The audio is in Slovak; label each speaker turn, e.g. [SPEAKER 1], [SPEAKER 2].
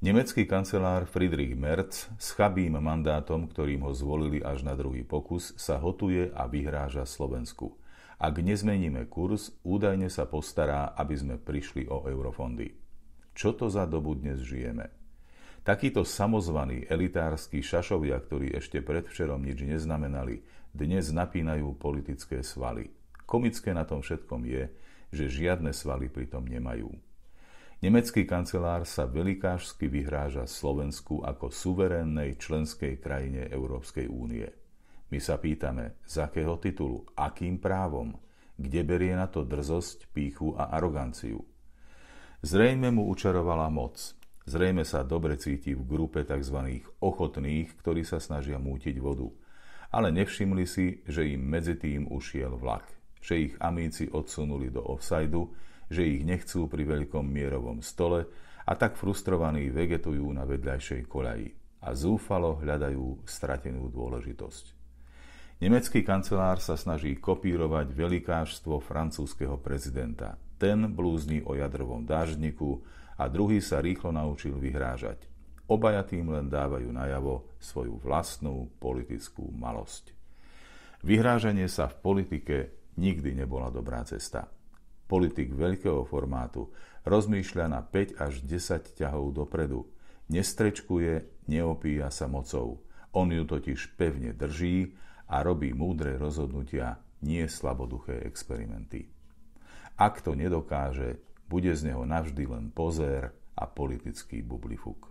[SPEAKER 1] Nemecký kancelár Friedrich Merz s chabým mandátom, ktorým ho zvolili až na druhý pokus, sa hotuje a vyhráža Slovensku. Ak nezmeníme kurz, údajne sa postará, aby sme prišli o eurofondy. Čo to za dobu dnes žijeme? Takíto samozvaní elitársky šašovia, ktorí ešte predvčerom nič neznamenali, dnes napínajú politické svaly. Komické na tom všetkom je, že žiadne svaly pritom nemajú. Nemecký kancelár sa velikášsky vyhráža Slovensku ako suverénnej členskej krajine Európskej únie. My sa pýtame, z akého titulu, akým právom, kde berie na to drzosť, pýchu a aroganciu. Zrejme mu učarovala moc. Zrejme sa dobre cíti v grupe tzv. Ochotných, ktorí sa snažia mútiť vodu. Ale nevšimli si, že im medzi tým ušiel vlak. Že ich amíci odsunuli do offsideu, že ich nechcú pri veľkom mierovom stole a tak frustrovaní vegetujú na vedľajšej koľaji a zúfalo hľadajú stratenú dôležitosť. Nemecký kancelár sa snaží kopírovať velikášstvo francúzskeho prezidenta. Ten blúzni o jadrovom dáždniku a druhý sa rýchlo naučil vyhrážať. Obaja tým len dávajú najavo svoju vlastnú politickú malosť. Vyhrážanie sa v politike nikdy nebola dobrá cesta. Politik veľkého formátu rozmýšľa na 5 až 10 ťahov dopredu. Nestrečkuje, neopíja sa mocou. On ju totiž pevne drží a robí múdre rozhodnutia, nie slaboduché experimenty. Ak to nedokáže, bude z neho navždy len pozér a politický bublifuk.